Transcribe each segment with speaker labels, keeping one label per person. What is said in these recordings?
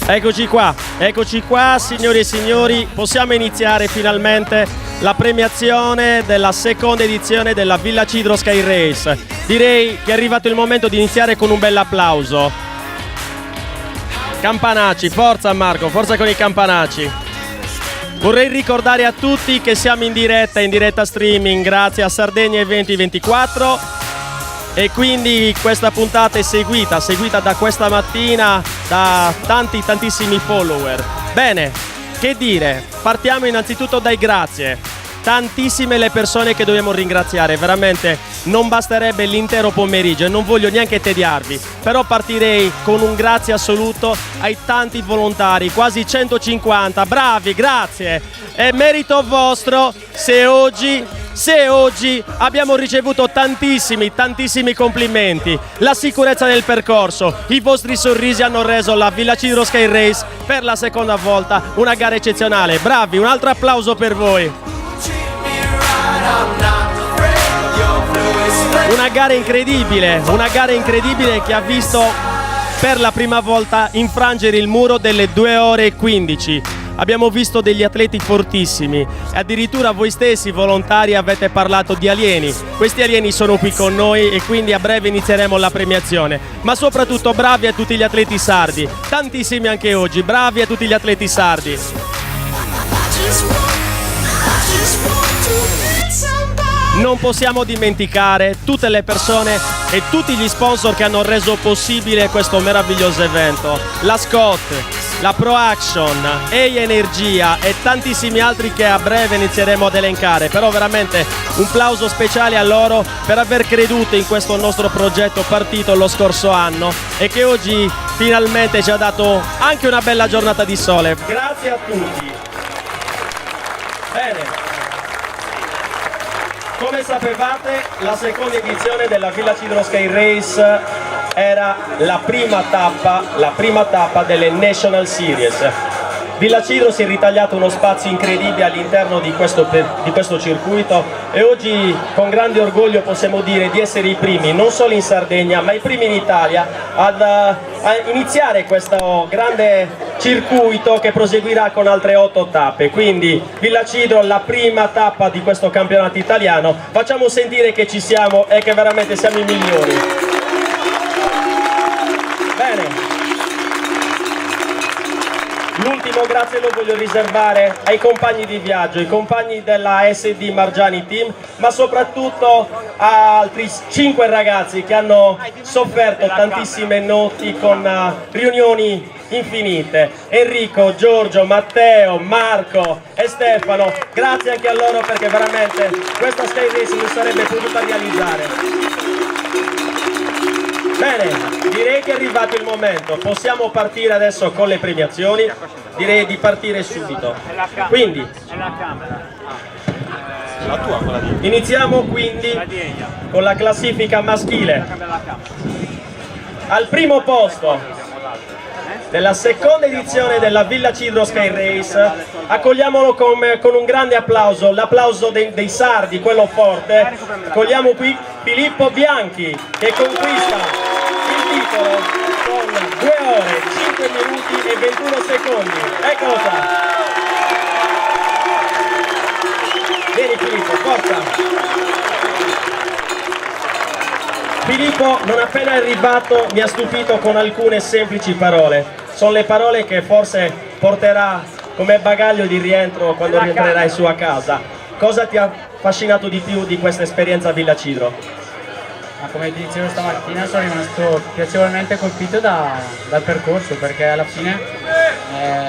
Speaker 1: Eccoci qua signori e signori, possiamo iniziare finalmente la premiazione della seconda edizione della Village Hydro Sky Race. Direi che è arrivato il momento di iniziare con un bel applauso. Campanacci, forza Marco, forza con i campanacci. Vorrei ricordare a tutti che siamo in diretta streaming grazie a Sardegna Eventi 24 e quindi questa puntata è seguita da questa mattina da tantissimi follower. Bene, che dire, partiamo innanzitutto dai grazie. Tantissime le persone che dobbiamo ringraziare, veramente non basterebbe l'intero pomeriggio e non voglio neanche tediarvi, però partirei con un grazie assoluto ai tanti volontari, quasi 150, bravi, grazie, è merito vostro se oggi abbiamo ricevuto tantissimi complimenti, la sicurezza del percorso, i vostri sorrisi hanno reso la Village Hydro Sky Race per la seconda volta una gara eccezionale, bravi, un altro applauso per voi. Una gara incredibile che ha visto per la prima volta infrangere il muro delle 2 ore e 15. Abbiamo visto degli atleti fortissimi e addirittura voi stessi volontari avete parlato di alieni. Questi alieni sono qui con noi e quindi a breve inizieremo la premiazione. Ma soprattutto bravi a tutti gli atleti sardi, tantissimi anche oggi, bravi a tutti gli atleti sardi. Non possiamo dimenticare tutte le persone e tutti gli sponsor che hanno reso possibile questo meraviglioso evento. La Scott, la Pro Action, EI Energia e tantissimi altri che a breve inizieremo ad elencare. Però veramente un plauso speciale a loro per aver creduto in questo nostro progetto partito lo scorso anno e che oggi finalmente ci ha dato anche una bella giornata di sole. Grazie a tutti. Bene. Come sapevate, la seconda edizione della Village Hydro Sky Race era la prima tappa delle National Series. Village Hydro si è ritagliato uno spazio incredibile all'interno di questo circuito e oggi con grande orgoglio possiamo dire di essere i primi, non solo in Sardegna ma i primi in Italia a iniziare questo grande circuito che proseguirà con altre 8 tappe. Quindi Village Hydro, la prima tappa di questo campionato italiano, facciamo sentire che ci siamo e che veramente siamo i migliori. Bene. L'ultimo grazie lo voglio riservare ai compagni di viaggio, ai compagni della SD Margiani Team, ma soprattutto a altri 5 ragazzi che hanno sofferto tantissime notti con riunioni infinite. Enrico, Giorgio, Matteo, Marco e Stefano, grazie anche a loro perché veramente questa Sky Race non sarebbe potuta realizzare. Bene, direi che è arrivato il momento, possiamo partire adesso con le premiazioni, direi di partire subito. Quindi, iniziamo quindi con la classifica maschile. Al primo posto della seconda edizione della Village Hydro Sky Race, accogliamolo con un grande applauso, l'applauso dei sardi, quello forte. Accogliamo qui Filippo Bianchi che conquista il titolo con 2 ore, 5 minuti e 21 secondi. Eccolo qua. Vieni Filippo, forza. Filippo, non appena arrivato, mi ha stupito con alcune semplici parole. Sono le parole che forse porterà come bagaglio di rientro quando rientrerai su a casa. Cosa ti ha affascinato di più di questa esperienza a Village Hydro?
Speaker 2: Ma come ti dicevo stamattina sono rimasto piacevolmente colpito dal percorso, perché alla fine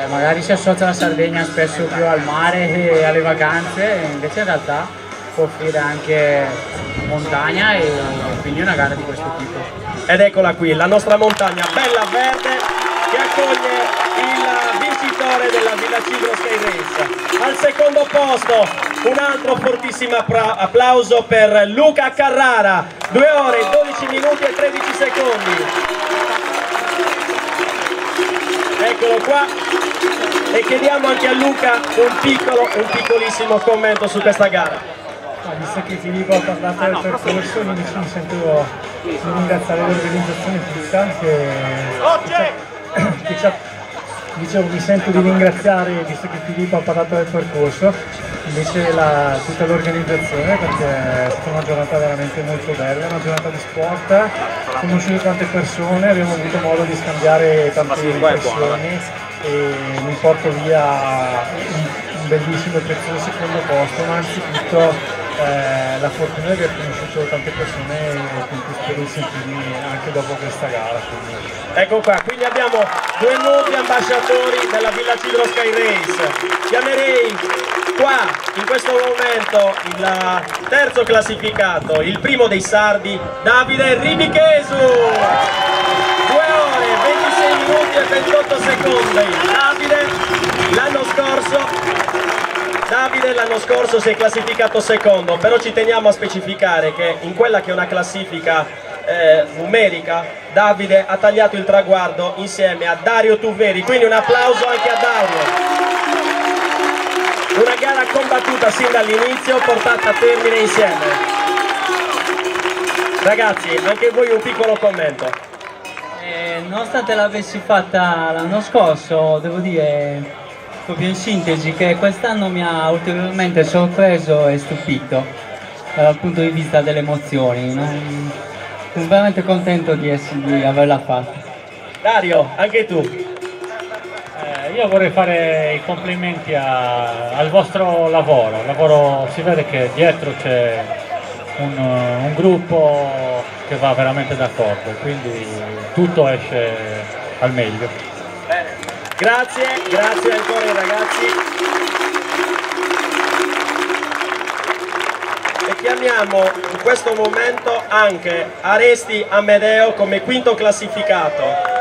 Speaker 2: magari si associa la Sardegna spesso più al mare e alle vacanze, e invece in realtà può offrire anche montagna e quindi una gara di questo tipo.
Speaker 1: Ed eccola qui, la nostra montagna bella verde che accoglie il vincitore della Village Hydro Sky Race. Al secondo posto un altro fortissimo applauso per Luca Carrara, 2 ore, 12 minuti e 13 secondi. Eccolo qua. E chiediamo anche a Luca un piccolissimo commento su questa gara.
Speaker 3: Visto che Filippo ha parlato del percorso, mi sento di ringraziare l'organizzazione tutta che ci Dicevo, mi sento di ringraziare, visto che Filippo ha parlato del percorso, invece tutta l'organizzazione, perché è stata una giornata veramente molto bella, una giornata di sport, ho conosciuto tante persone, abbiamo avuto modo di scambiare tante impressioni e mi porto via un bellissimo e prezioso secondo posto, ma anzitutto la fortuna di aver conosciuto tante persone con cui spero di sentirmi anche dopo questa gara. Quindi.
Speaker 1: Ecco qua, quindi abbiamo due nuovi ambasciatori della Villa Cidro Sky Race. Chiamerei qua in questo momento il terzo classificato, il primo dei sardi, Davide Ribichesu. 2 ore, 26 minuti e 28 secondi. Davide l'anno scorso si è classificato secondo, però ci teniamo a specificare che in quella che è una classifica numerica, Davide ha tagliato il traguardo insieme a Dario Tuveri, quindi un applauso anche a Dario. Una gara combattuta sin dall'inizio, portata a termine insieme. Ragazzi, anche voi un piccolo commento.
Speaker 4: Nonostante l'avessi fatta l'anno scorso, devo dire proprio in sintesi che quest'anno mi ha ulteriormente sorpreso e stupito dal punto di vista delle emozioni. Sono veramente contento di averla fatta.
Speaker 1: Dario, anche tu.
Speaker 3: Io vorrei fare i complimenti al vostro lavoro, si vede che dietro c'è un gruppo che va veramente d'accordo, quindi tutto esce al meglio.
Speaker 1: Grazie ancora ai ragazzi. E chiamiamo in questo momento anche Aresti Amedeo come quinto classificato.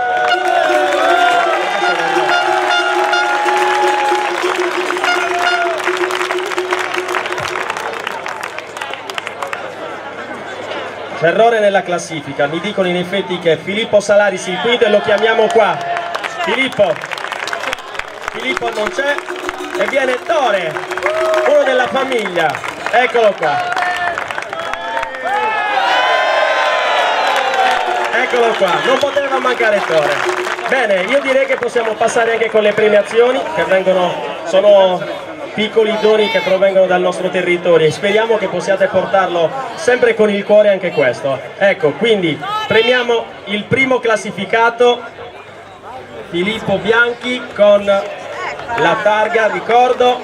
Speaker 1: C'è errore nella classifica, mi dicono in effetti che Filippo Salaris il quinto e lo chiamiamo qua. Filippo non c'è e viene Tore, uno della famiglia, eccolo qua. Eccolo qua, non poteva mancare Tore. Bene, io direi che possiamo passare anche con le premiazioni che sono piccoli doni che provengono dal nostro territorio e speriamo che possiate portarlo sempre con il cuore anche questo. Ecco, quindi premiamo il primo classificato, Filippo Bianchi, con la targa, ricordo.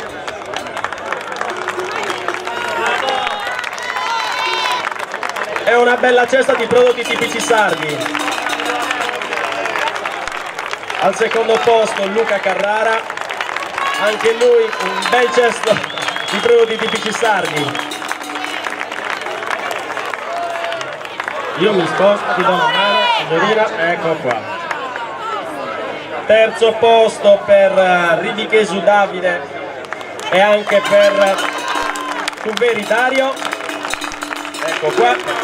Speaker 1: È una bella cesta di prodotti tipici sardi. Al secondo posto Luca Carrara, anche lui un bel cesto di prodotti tipici sardi. Io mi sposto, ti do una mano, signorina, ecco qua. Terzo posto per Ribichesu Davide e anche per Tuveri Dario, ecco qua.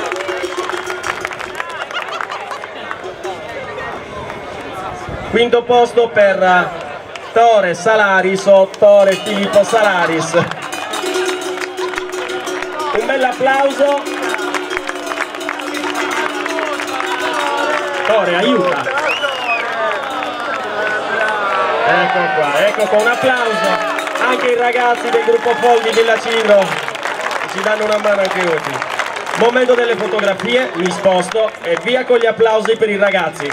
Speaker 1: Quinto posto per Tore Salaris o Tore Filippo Salaris. Un bel applauso. Tore, aiuta. Ecco qua, un applauso anche ai ragazzi del gruppo Foldi Villa Cidro che ci danno una mano anche oggi. Momento delle fotografie, mi sposto e via con gli applausi per i ragazzi.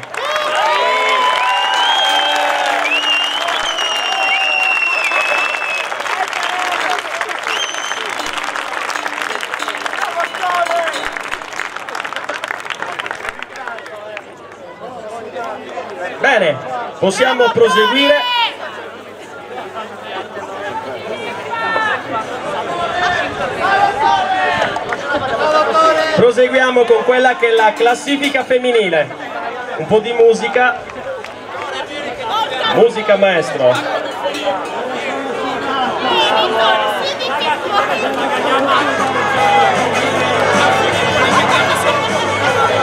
Speaker 1: Bene, possiamo proseguire. Proseguiamo con quella che è la classifica femminile. Un po' di musica. Musica maestro.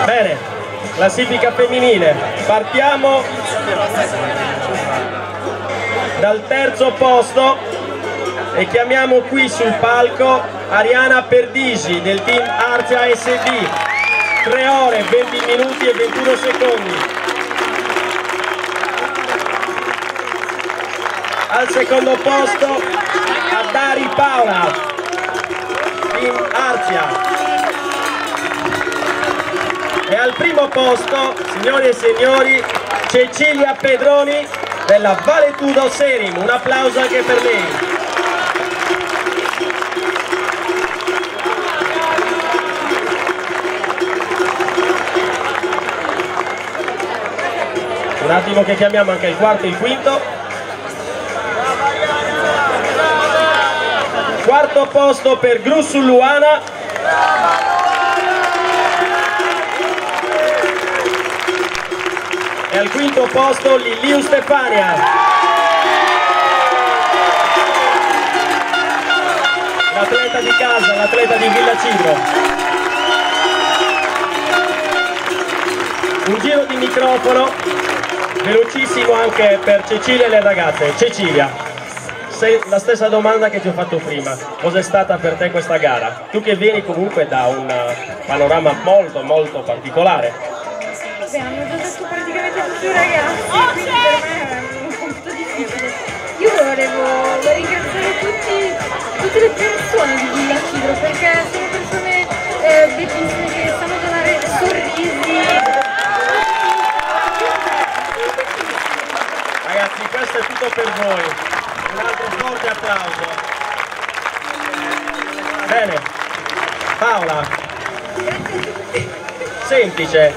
Speaker 1: Bene, classifica femminile. Partiamo dal terzo posto e chiamiamo qui sul palco Ariana Perdisi del team Arzia SD, 3 ore, 20 minuti e 21 secondi. Al secondo posto Dari Paola, Team Arcia. E al primo posto, signori e signori, Cecilia Pedroni della Valetudo Serim. Un applauso anche per lei. Un attimo che chiamiamo anche il quarto e il quinto. Quarto posto per Grussu Luana. E al quinto posto Liliu Stefania. L'atleta di casa, l'atleta di Villa Cidro. Un giro di microfono velocissimo anche per Cecilia e le ragazze. Cecilia, la stessa domanda che ti ho fatto prima, cos'è stata per te questa gara? Tu che vieni comunque da un panorama molto particolare.
Speaker 5: Beh, hanno già detto praticamente tutti i ragazzi, quindi per me è un compito difficile. Io volevo ringraziare tutte le persone di Villa Cidro, perché sono persone bellissime che sanno donare sorrisi.
Speaker 1: Ragazzi, questo è tutto per voi. Un altro forte applauso. Bene, Paola. Semplice.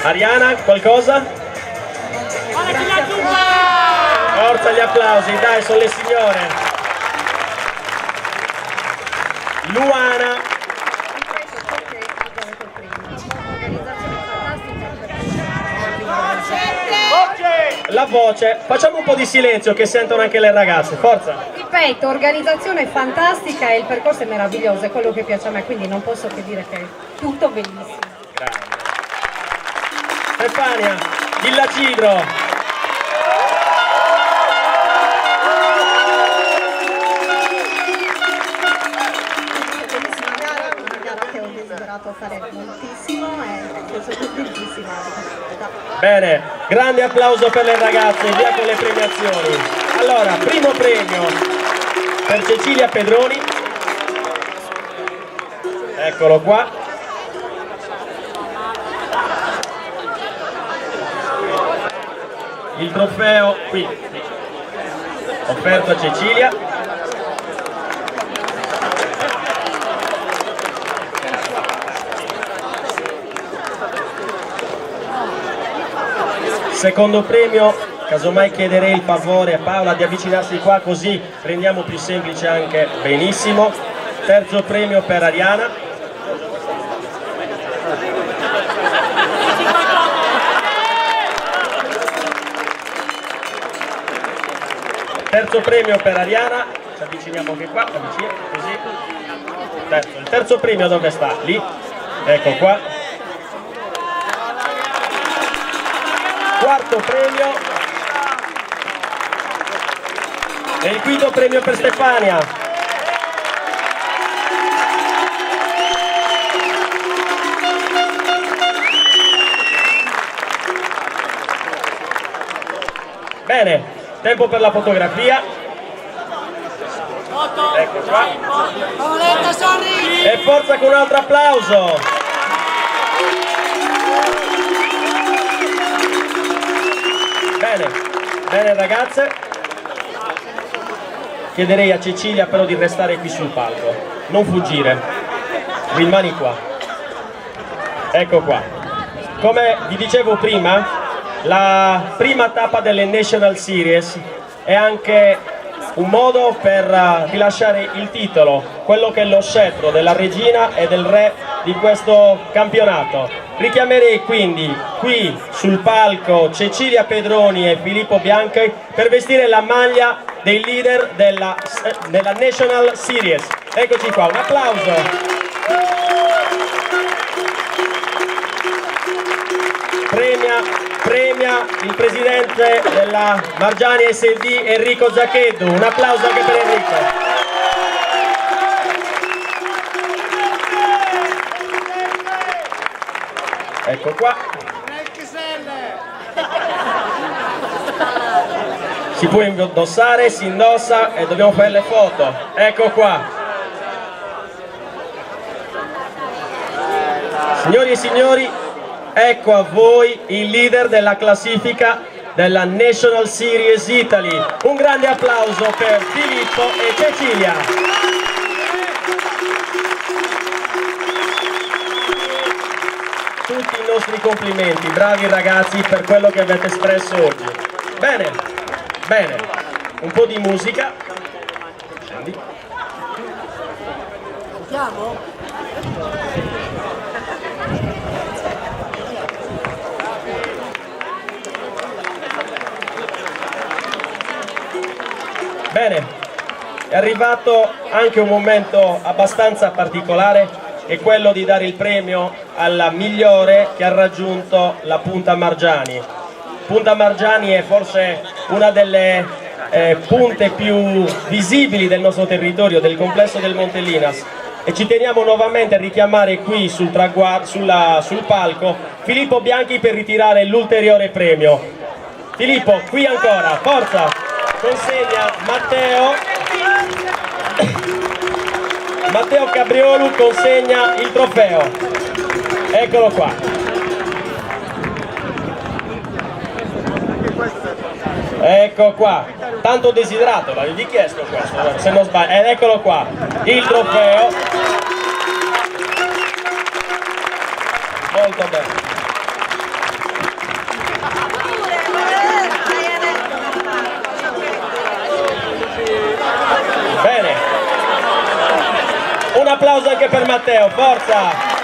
Speaker 1: Ariana, qualcosa? Forza gli applausi, dai, sono le signore. Luana. La voce, facciamo un po' di silenzio che sentono anche le ragazze, forza!
Speaker 6: Ripeto, organizzazione fantastica e il percorso è meraviglioso, è quello che piace a me, quindi non posso che dire che è tutto bellissimo.
Speaker 1: Grande. Stefania, Villa Cidro.
Speaker 7: Bellissima gara, una gara che ho desiderato fare moltissimo e sono contentissima.
Speaker 1: Bene, grande applauso per le ragazze, via con le premiazioni. Allora, primo premio per Cecilia Pedroni. Eccolo qua. Il trofeo qui, offerto a Cecilia. Secondo premio, casomai chiederei il favore a Paola di avvicinarsi qua così rendiamo più semplice anche benissimo. Terzo premio per Ariana. Terzo premio per Ariana, ci avviciniamo anche qua, così. Il terzo premio dove sta? Lì, ecco qua. Quarto premio e il quinto premio per Stefania. Bene, tempo per la fotografia. Ecco qua. E forza con un altro applauso. Bene ragazze, chiederei a Cecilia però di restare qui sul palco, non fuggire, rimani qua. Ecco qua. Come vi dicevo prima, la prima tappa delle National Series è anche un modo per rilasciare il titolo, quello che è lo scettro della regina e del re di questo campionato. Richiamerei quindi qui sul palco Cecilia Pedroni e Filippo Bianchi per vestire la maglia dei leader della National Series. Eccoci qua, un applauso. Premia il presidente della Margiani SD Enrico Zaccheddu. Un applauso anche per Enrico. Ecco qua. Si può indossare, si indossa e dobbiamo fare le foto. Ecco qua. Signori e signori, ecco a voi il leader della classifica della National Series Italy. Un grande applauso per Filippo e Cecilia. Tutti i nostri complimenti, bravi ragazzi per quello che avete espresso oggi. Bene, bene, un po' di musica. Bene, è arrivato anche un momento abbastanza particolare, è quello di dare il premio alla migliore che ha raggiunto la Punta Margiani. Punta Margiani è forse una delle punte più visibili del nostro territorio, del complesso del Montellinas, e ci teniamo nuovamente a richiamare qui sul palco Filippo Bianchi per ritirare l'ulteriore premio. Filippo, qui ancora, forza! Consegna Matteo Cabriolu, consegna il trofeo. Eccolo qua. Ecco qua, tanto desiderato, l'avevi chiesto questo, se non sbaglio, ed eccolo qua, il trofeo. Molto bene. Bene, un applauso anche per Matteo, forza!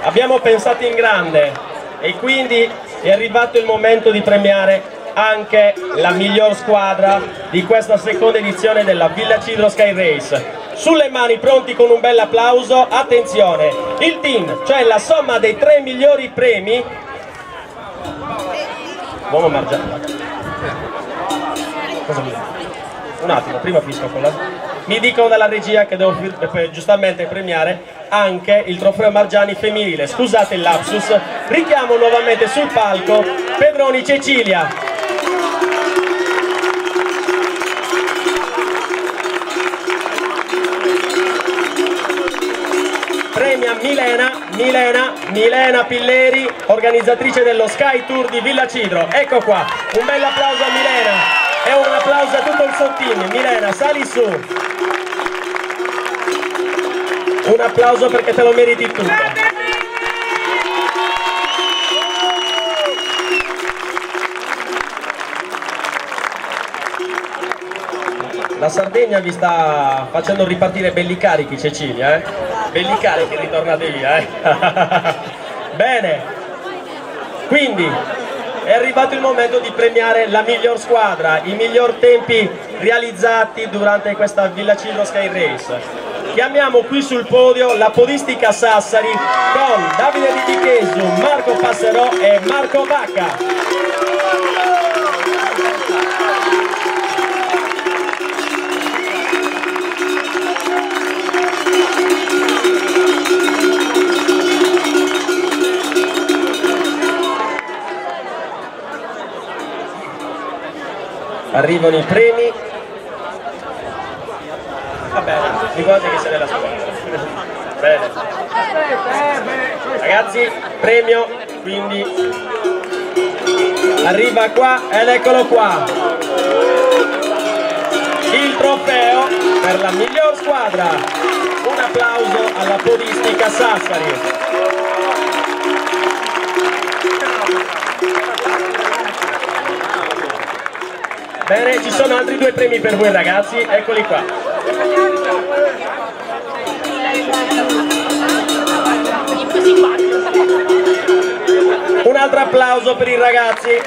Speaker 1: Abbiamo pensato in grande e quindi è arrivato il momento di premiare anche la miglior squadra di questa seconda edizione della Village Hydro Sky Race. Sulle mani, pronti con un bel applauso, attenzione, il team, cioè la somma dei 3 migliori premi. Uomo Margiani. Cosa mi dice? Un attimo, prima finisco con la... Mi dicono dalla regia che devo giustamente premiare anche il trofeo Margiani femminile. Scusate il lapsus, richiamo nuovamente sul palco Pedroni Cecilia. Premia Milena Pilleri, organizzatrice dello Sky Tour di Village Hydro. Ecco qua, un bel applauso a Milena e un applauso a tutto il suo team. Milena, sali su. Un applauso perché te lo meriti tutto. La Sardegna vi sta facendo ripartire belli carichi, Cecilia, belli carichi, ritornate via, Bene, quindi è arrivato il momento di premiare la miglior squadra, i miglior tempi realizzati durante questa Village Hydro Sky Race. Chiamiamo qui sul podio la podistica Sassari con Davide Di Dichesu, Marco Passerò e Marco Bacca. Arrivano i premi. Va bene, ricordate che sei della squadra. Bene. Ragazzi, premio, quindi arriva qua ed eccolo qua. Il trofeo per la miglior squadra. Un applauso alla podistica Sassari. Bene, ci sono altri 2 premi per voi ragazzi, eccoli qua. Un altro applauso per i ragazzi.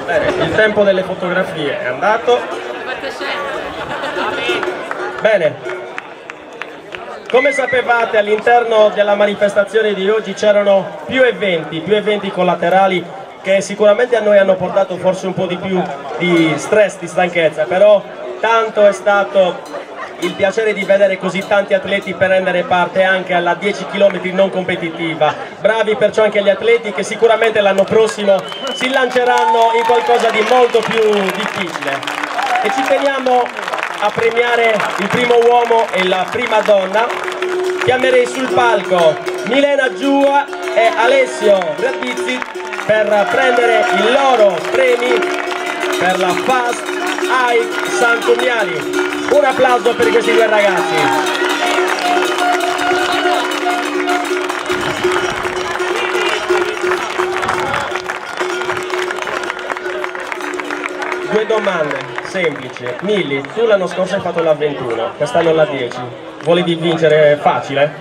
Speaker 1: Bene, il tempo delle fotografie è andato. Bene. Come sapevate, all'interno della manifestazione di oggi c'erano più eventi collaterali che sicuramente a noi hanno portato forse un po' di più di stress, di stanchezza, però tanto è stato il piacere di vedere così tanti atleti prendere parte anche alla 10 km non competitiva. Bravi perciò anche gli atleti che sicuramente l'anno prossimo si lanceranno in qualcosa di molto più difficile. E ci teniamo a premiare il primo uomo e la prima donna. Chiamerei sul palco Milena Giua e Alessio Radizzi per prendere i loro premi per la Fast Hike San Cumiali. Un applauso per questi due ragazzi. Due domande semplici. Milly, tu l'anno scorso hai fatto la 21, quest'anno la 10. Volevi vincere facile?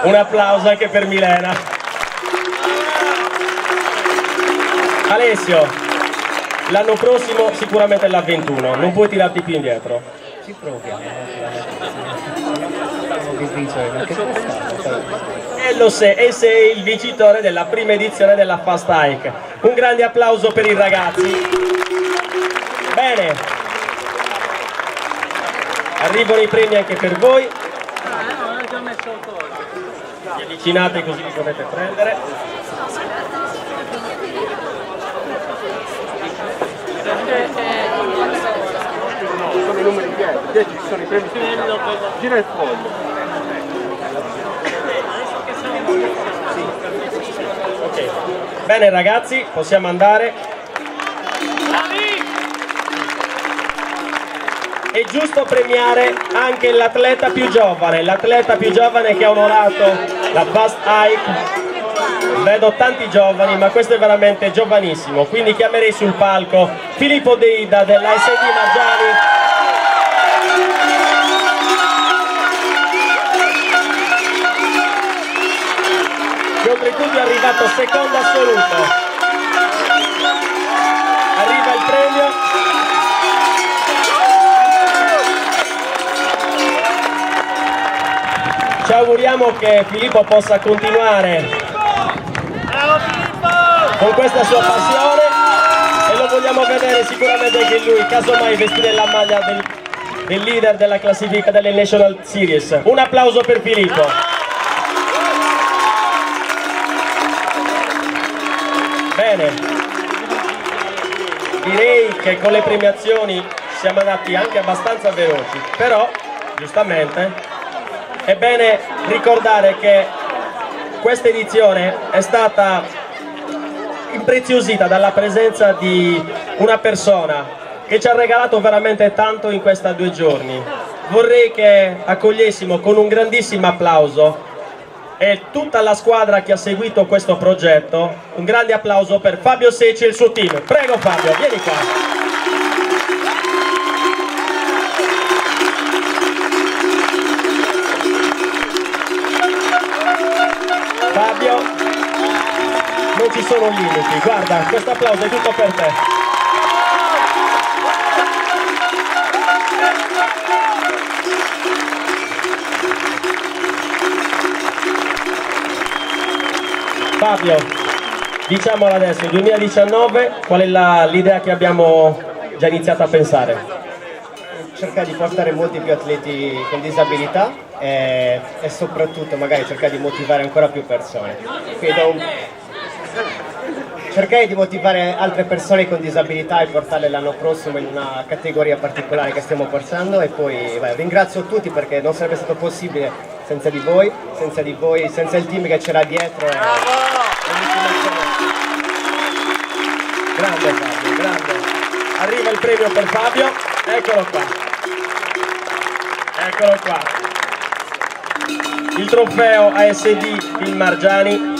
Speaker 1: Un applauso anche per Milena. Alessio, l'anno prossimo sicuramente la 21, non puoi tirarti più indietro.
Speaker 2: Ci proviamo. Di vincere, perché
Speaker 1: E lo sei, e sei il vincitore della prima edizione della Fast Hike. Un grande applauso per i ragazzi. Bene, arrivano i premi anche per voi. Vi avvicinate così li potete prendere.
Speaker 8: Sono i numeri 10 sono i premi. Gira il foglio.
Speaker 1: Ok, bene ragazzi, possiamo andare. È giusto premiare anche l'atleta più giovane che ha onorato la Fast Hike. Vedo tanti giovani, ma questo è veramente giovanissimo, quindi chiamerei sul palco Filippo Deida della SD Margiani. Che oltretutto è arrivato secondo assoluto. Arriva il premio. Ci auguriamo che Filippo possa continuare con questa sua passione e lo vogliamo vedere sicuramente anche lui, casomai vestire la maglia del leader della classifica delle National Series. Un applauso per Filippo. Bene, direi che con le premiazioni siamo andati anche abbastanza veloci, però giustamente è bene ricordare che questa edizione è stata impreziosita dalla presenza di una persona che ci ha regalato veramente tanto in questi 2 giorni. Vorrei che accogliessimo con un grandissimo applauso e tutta la squadra che ha seguito questo progetto. Un grande applauso per Fabio Secci e il suo team. Prego Fabio, vieni qua. Fabio, non ci sono limiti, guarda, questo applauso è tutto per te. Fabio, diciamolo adesso, 2019, qual è l'idea che abbiamo già iniziato a pensare?
Speaker 9: Cercare di portare molti più atleti con disabilità e soprattutto magari cercare di motivare ancora più persone. Cercare di motivare altre persone con disabilità e portarle l'anno prossimo in una categoria particolare che stiamo portando e poi ringrazio tutti perché non sarebbe stato possibile senza di voi, senza il team che c'era dietro.
Speaker 1: Grande Fabio, grande. Arriva il premio per Fabio, eccolo qua. Eccolo qua. Il trofeo ASD Team Margiani.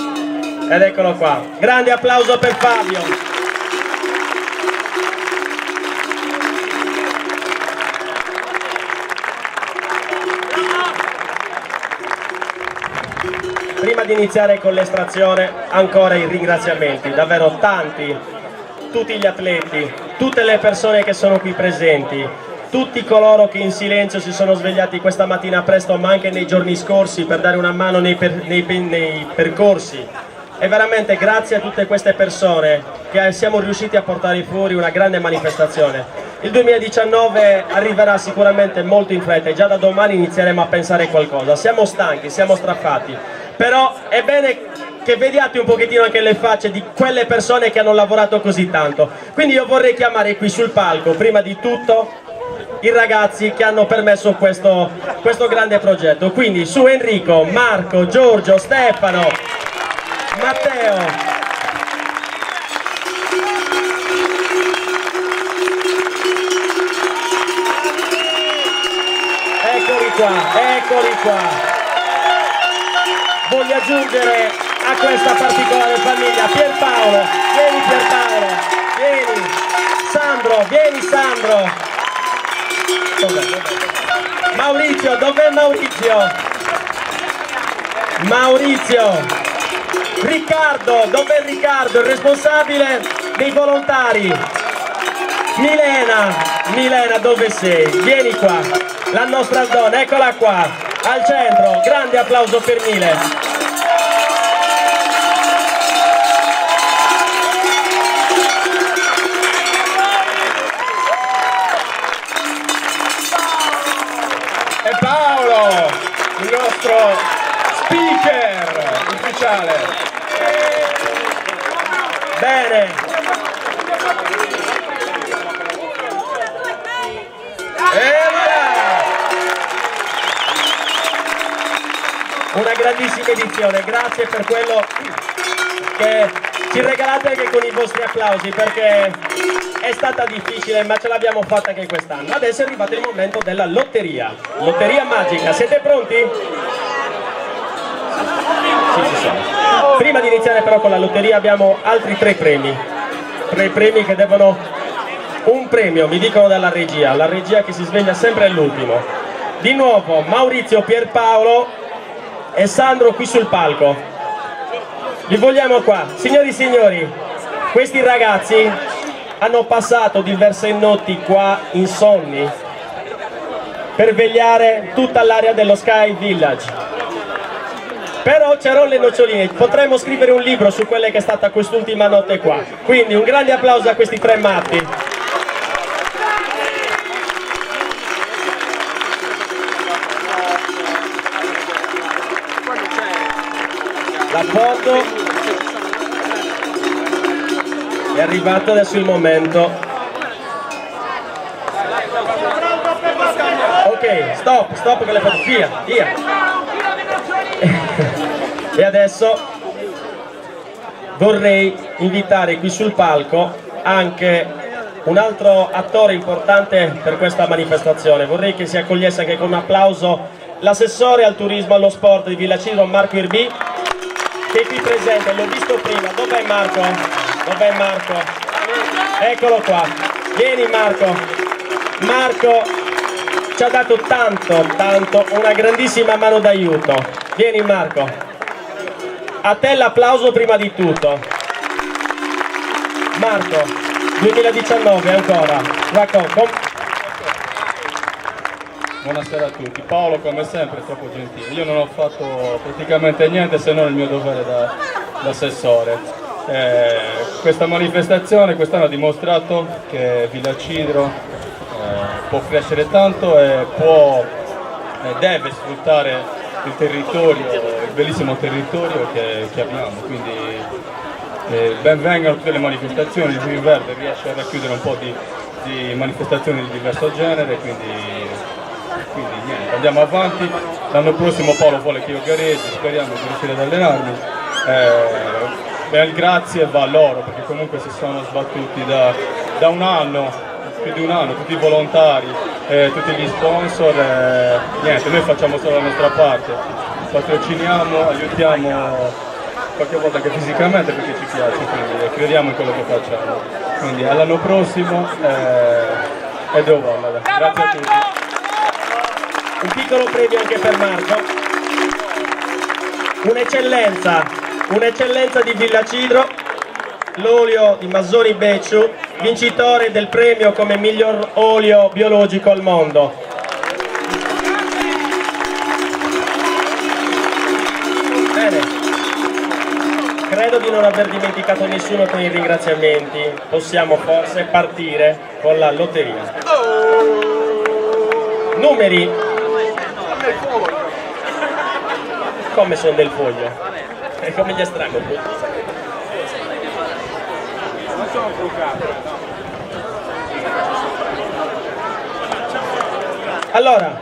Speaker 1: Ed eccolo qua. Grande applauso per Fabio. Prima di iniziare con l'estrazione, ancora i ringraziamenti, davvero tanti, tutti gli atleti, tutte le persone che sono qui presenti, tutti coloro che in silenzio si sono svegliati questa mattina presto, ma anche nei giorni scorsi, per dare una mano nei percorsi. E veramente grazie a tutte queste persone che siamo riusciti a portare fuori una grande manifestazione. Il 2019 arriverà sicuramente molto in fretta e già da domani inizieremo a pensare qualcosa. Siamo stanchi, siamo strafati, però è bene che vediate un pochettino anche le facce di quelle persone che hanno lavorato così tanto. Quindi io vorrei chiamare qui sul palco, prima di tutto, i ragazzi che hanno permesso questo grande progetto. Quindi su Enrico, Marco, Giorgio, Stefano, Matteo. Eccoli qua, eccoli qua. Voglio aggiungere a questa particolare famiglia Pierpaolo, vieni Pierpaolo, vieni Sandro, vieni Sandro. Maurizio, dov'è Maurizio? Maurizio. Riccardo, dov'è Riccardo, il responsabile dei volontari? Milena, dove sei? Vieni qua, la nostra donna, eccola qua, al centro, grande applauso per Mile.
Speaker 8: E Paolo, il nostro speaker ufficiale.
Speaker 1: Bene. Una grandissima edizione, grazie per quello che ci regalate anche con i vostri applausi, perché è stata difficile ma ce l'abbiamo fatta anche quest'anno. Adesso è arrivato il momento della lotteria magica, siete pronti? Sì, ci sono. Prima di iniziare però con la lotteria abbiamo altri tre premi che devono, un premio mi dicono dalla regia, la regia che si sveglia sempre all'ultimo. Di nuovo Maurizio, Pierpaolo e Sandro qui sul palco, li vogliamo qua. Signori e signori, questi ragazzi hanno passato diverse notti qua insonni per vegliare tutta l'area dello Sky Village, però c'erano le noccioline, potremmo scrivere un libro su quella che è stata quest'ultima notte qua, quindi un grande applauso a questi tre matti. La foto è arrivato, adesso il momento. Ok, stop con le foto, via. E adesso vorrei invitare qui sul palco anche un altro attore importante per questa manifestazione. Vorrei che si accogliesse anche con un applauso l'assessore al turismo e allo sport di Villa Cidro, Marco Irbì, che è qui presente, l'ho visto prima. Dov'è Marco? Eccolo qua, vieni Marco. Marco ci ha dato tanto, una grandissima mano d'aiuto. Vieni Marco, a te l'applauso prima di tutto. Marco, 2019 ancora,
Speaker 10: Buonasera a tutti. Paolo come sempre è troppo gentile, io non ho fatto praticamente niente se non il mio dovere da assessore. Questa manifestazione quest'anno ha dimostrato che Villa Cidro può crescere tanto e può e deve sfruttare il territorio, il bellissimo territorio che abbiamo, quindi ben vengano tutte le manifestazioni. Il Green Verde riesce a racchiudere un po' di manifestazioni di diverso genere, quindi niente, andiamo avanti. L'anno prossimo Paolo vuole che io gareggi, speriamo di riuscire ad allenarmi. E il grazie va a loro, perché comunque si sono sbattuti da un anno, più di un anno, tutti i volontari, tutti gli sponsor. Niente, noi facciamo solo la nostra parte, patrociniamo, aiutiamo qualche volta anche fisicamente perché ci piace, quindi crediamo in quello che facciamo. Quindi all'anno prossimo e dove va? Grazie a tutti.
Speaker 1: Un piccolo premio anche per Marco, un'eccellenza di Villa Cidro, l'olio di Mazzoni Becciu vincitore del premio come miglior olio biologico al mondo. Bene, credo di non aver dimenticato nessuno con i ringraziamenti. Possiamo forse partire con la lotteria. Numeri. Come sono del foglio? E come gli estraggo? Allora,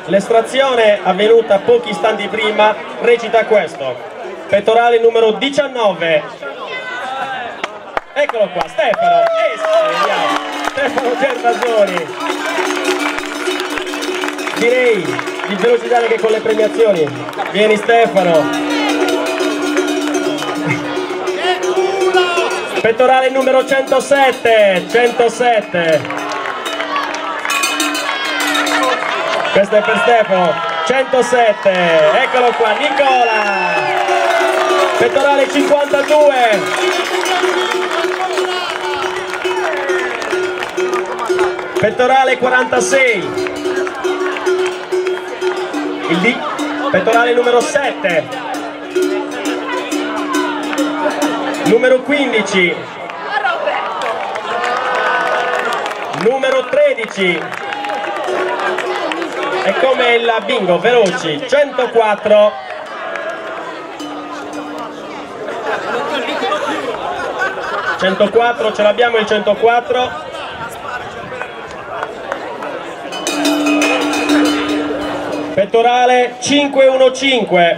Speaker 1: l'estrazione avvenuta pochi istanti prima recita questo: pettorale numero 19. Eccolo qua, Stefano. Vediamo. Stefano Gervasoni. Direi di velocizzare anche con le premiazioni. Vieni Stefano. Pettorale numero 107. 107. Questo è per Stefano. 107. Eccolo qua, Nicola. Pettorale 52. Pettorale 46. Il D, pettorale numero 7, numero 15, numero 13, è come il bingo, veloci, 104, ce l'abbiamo il 104, pettorale 515,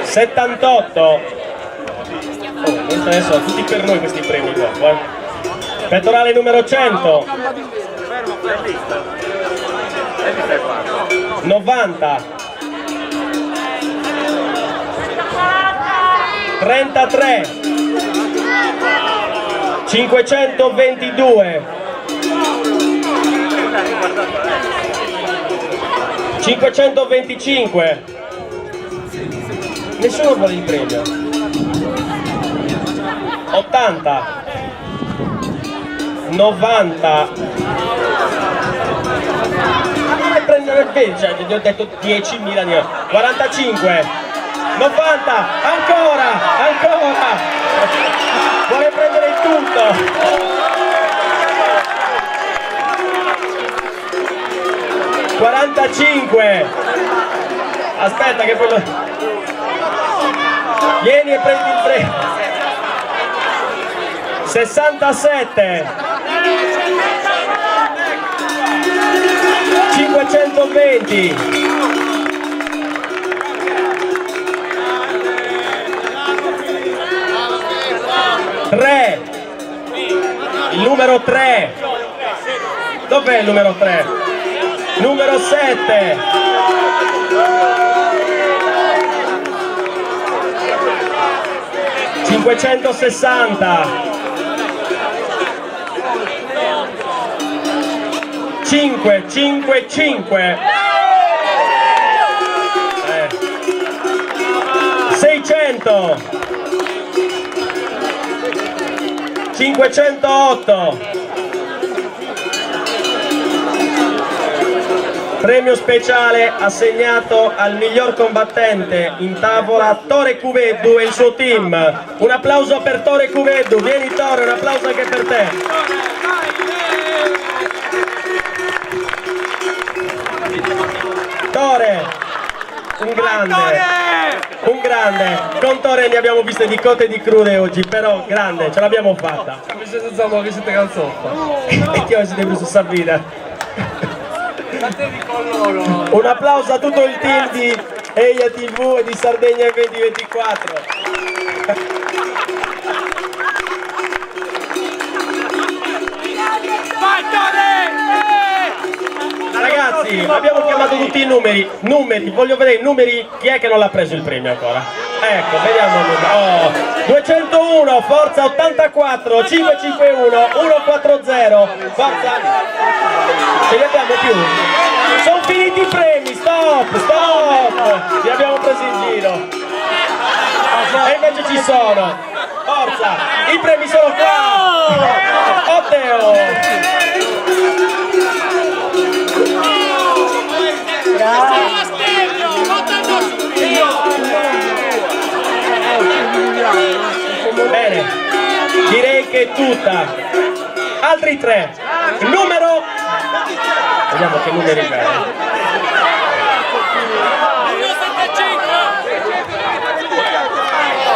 Speaker 1: 78. Oh, adesso tutti per noi questi premi dopo, Pettorale numero 100, 90, 33, 522, 525. Nessuno vuole il premio. 80, 90. E prendere il bene, cioè gli ho detto 10.000 di 45, 90, ancora. Vuole prendere il tutto. 45. Aspetta che quello. Vieni e prendi il premio. 67. 520. 3. Il numero 3. Dov'è il numero 3? Numero 7, 560, 5, 600, 508, premio speciale assegnato al miglior combattente in tavola Tore Cuveddu e il suo team. Un applauso per Tore Cuveddu, vieni Tore, un applauso anche per te. Tore, un grande, con Tore ne abbiamo viste di cotte e di crude oggi, però grande, ce l'abbiamo fatta.
Speaker 3: Mi siete zammo, vi siete canzoffa.
Speaker 1: E ti ho siete preso Savina. Un applauso a tutto il team di Eia TV e di Sardegna 2024. Ragazzi, abbiamo chiamato tutti i numeri, voglio vedere i numeri, chi è che non l'ha preso il premio ancora? Ecco, vediamo il numero. 201, Forza 84, 551, 140, Forza. Ce li abbiamo più? Sono finiti i premi, stop! Li abbiamo presi in giro. E invece ci sono. Forza, i premi sono qua. Otteo. Bene, direi che è tutta. Altri 3. Il numero. Vediamo che numeri bene.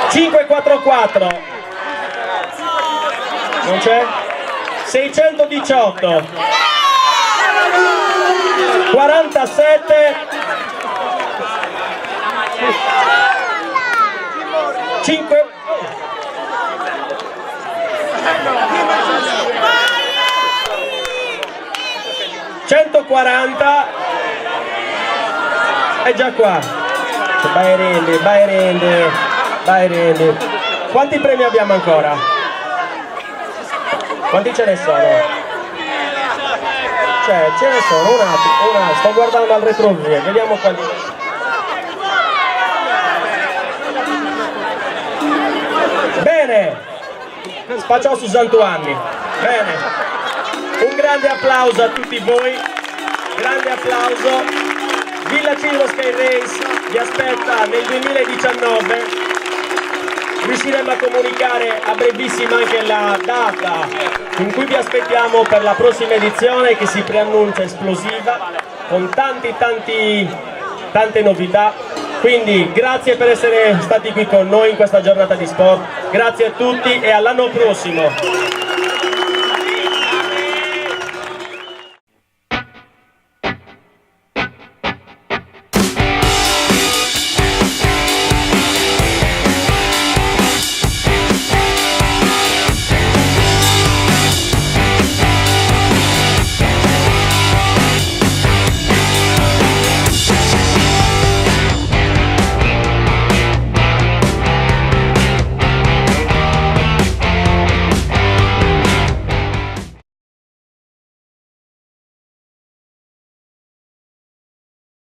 Speaker 1: 544. Non c'è? 618. 47. 5. $140. È già qua. Vai rende. Quanti premi abbiamo ancora? Quanti ce ne sono? Cioè, ce ne sono un attimo. Sto guardando al retrovie, vediamo quanti. Bene, spacciò su Santuanni. Bene, un grande applauso a tutti voi, grande applauso. Villa Cilvo Sky Race vi aspetta nel 2019. Riusciremo a comunicare a brevissimo anche la data in cui vi aspettiamo per la prossima edizione, che si preannuncia esplosiva con tante novità. Quindi grazie per essere stati qui con noi in questa giornata di sport, grazie a tutti e all'anno prossimo.